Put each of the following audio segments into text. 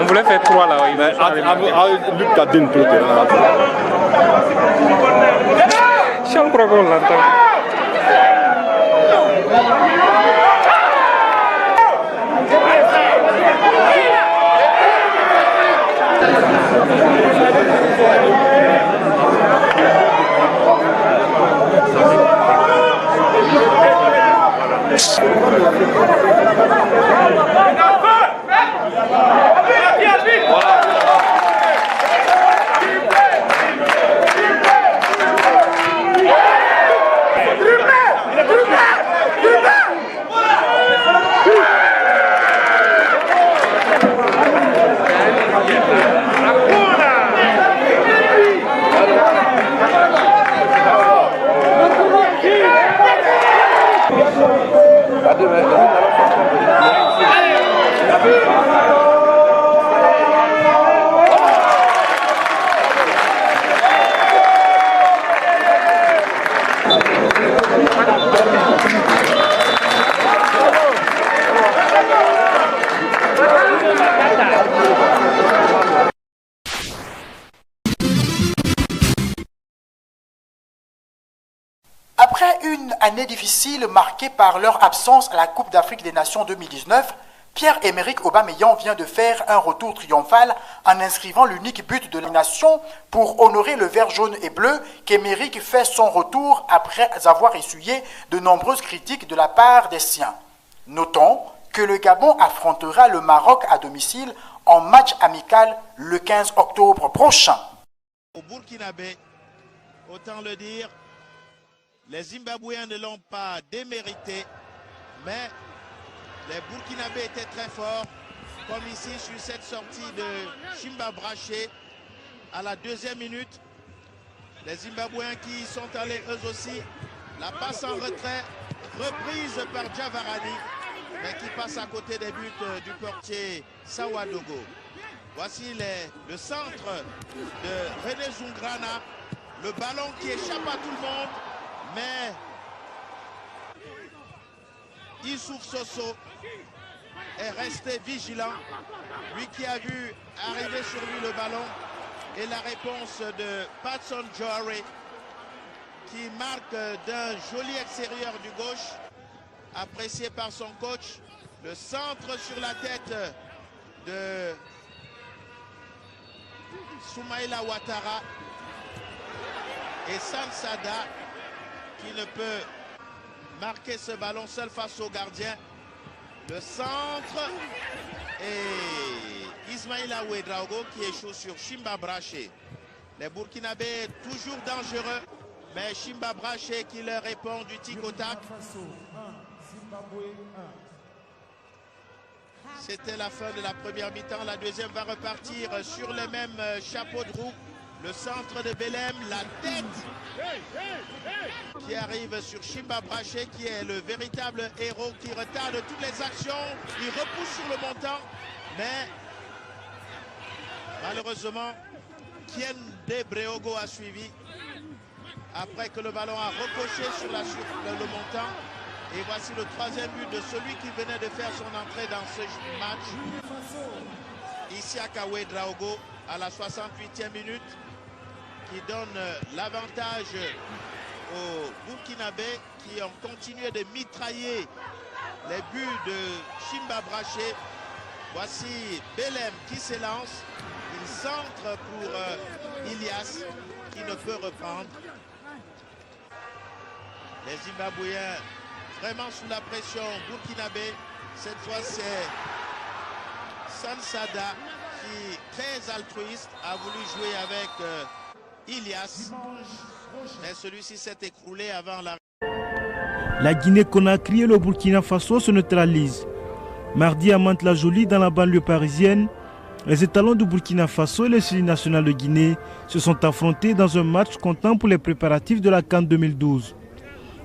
On voulait faire 3 là. Luc Cadine peut-être. Charles Progon l'entend. Après une année difficile marquée par leur absence à la Coupe d'Afrique des Nations 2019, Pierre-Emerick Aubameyang vient de faire un retour triomphal en inscrivant l'unique but de la nation pour honorer le vert, jaune et bleu qu'Emerick fait son retour après avoir essuyé de nombreuses critiques de la part des siens. Notons que le Gabon affrontera le Maroc à domicile en match amical le 15 octobre prochain. Au Burkinabé, autant le dire, les Zimbabwéens ne l'ont pas démérité, mais les Burkinabés étaient très forts, comme ici sur cette sortie de Chimba Braché à la 2e minute. Les Zimbabwéens qui sont allés eux aussi, la passe en retrait, reprise par Javarani, mais qui passe à côté des buts du portier Sawadogo. Voici le centre de René Zungrana, le ballon qui échappe à tout le monde, mais Issouf Soso est resté vigilant, lui qui a vu arriver sur lui le ballon, et la réponse de Patson Joare qui marque d'un joli extérieur du gauche, apprécié par son coach, le centre sur la tête de Soumaïla Ouattara et Sansada qui ne peut marquer ce ballon seul face au gardien. Le centre et Ismaïla Ouedraogo qui échoue sur Chimba Braché. Les Burkinabés toujours dangereux, mais Chimba Braché qui leur répond du tic au tac. C'était la fin de la première mi-temps. La deuxième va repartir sur le même chapeau de roue. Le centre de Belém, la tête qui arrive sur Chimba Braché, qui est le véritable héros, qui retarde toutes les actions. Il repousse sur le montant, mais malheureusement, Kiende Breogo a suivi après que le ballon a recoché sur le montant. Et voici le troisième but de celui qui venait de faire son entrée dans ce match. Isiaka Ouedraogo à la 68e minute, qui donne l'avantage aux Burkinabés qui ont continué de mitrailler les buts de Chimba Braché. Voici Belem qui s'élance. Il centre pour Ilias qui ne peut reprendre. Les Zimbabwéens vraiment sous la pression burkinabé. Cette fois c'est Sansada qui, très altruiste, a voulu jouer avec Ilias. Mais celui-ci s'est écroulé avant la... La Guinée-Conakry et le Burkina Faso se neutralisent. Mardi à Mantes-la-Jolie, dans la banlieue parisienne, les étalons du Burkina Faso et le Sili national de Guinée se sont affrontés dans un match comptant pour les préparatifs de la CAN 2012.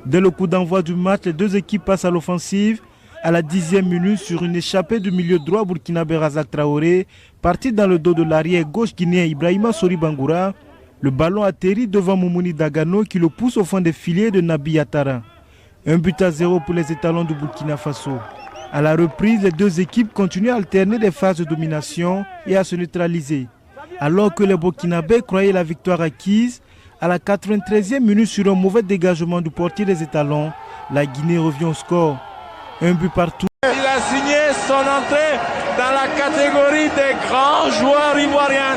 Dès le coup d'envoi du match, les deux équipes passent à l'offensive à la 10e minute sur une échappée du milieu droit burkinabé Razak Traoré, parti dans le dos de l'arrière gauche guinéen Ibrahima Sori Bangoura. Le ballon atterrit devant Moumouni Dagano qui le pousse au fond des filets de Nabi Yatara. 1-0 pour les étalons du Burkina Faso. À la reprise, les deux équipes continuent à alterner des phases de domination et à se neutraliser. Alors que les Burkinabés croyaient la victoire acquise, à la 93e minute sur un mauvais dégagement du portier des étalons, la Guinée revient au score. Un but partout. Il a signé son entrée dans la catégorie des grands joueurs ivoiriens.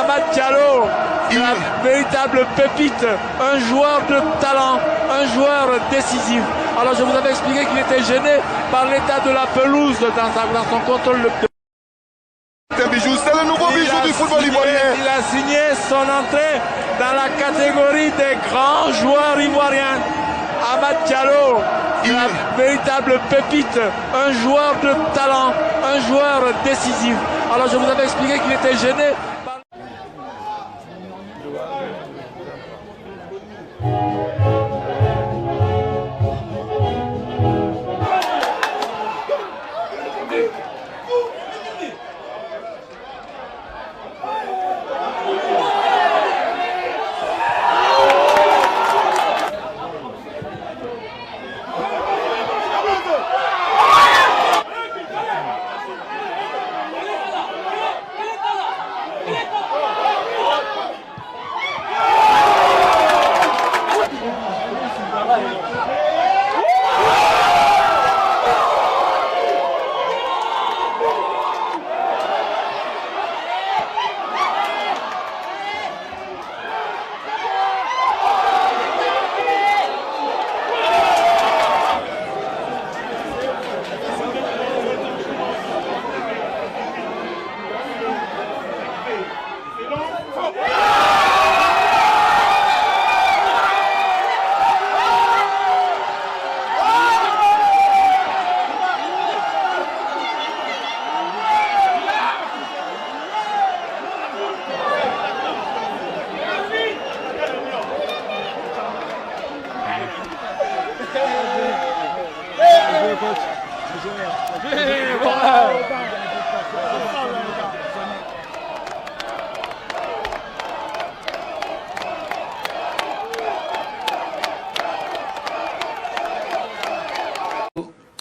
Amad Diallo, la véritable pépite, un joueur de talent, un joueur décisif. Alors je vous avais expliqué qu'il était gêné par l'état de la pelouse dans son contrôle. C'est le nouveau bijou du football ivoirien. Il a signé son entrée dans la catégorie des grands joueurs ivoiriens. Amad Diallo, la véritable pépite, un joueur de talent, un joueur décisif. Alors je vous avais expliqué qu'il était gêné.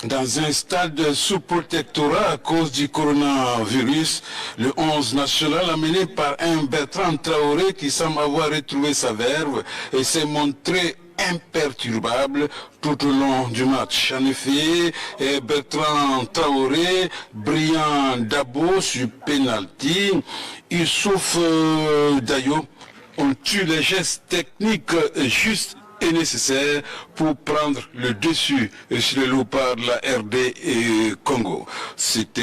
Dans un stade sous protectorat à cause du coronavirus, le 11 national amené par un Bertrand Traoré qui semble avoir retrouvé sa verve et s'est montré imperturbable tout au long du match. En effet, Bertrand Traoré, brillant d'abord sur penalty, Youssouf Dayo ont eu les gestes techniques justes est nécessaire pour prendre le dessus sur le loup par la RD et Congo. C'était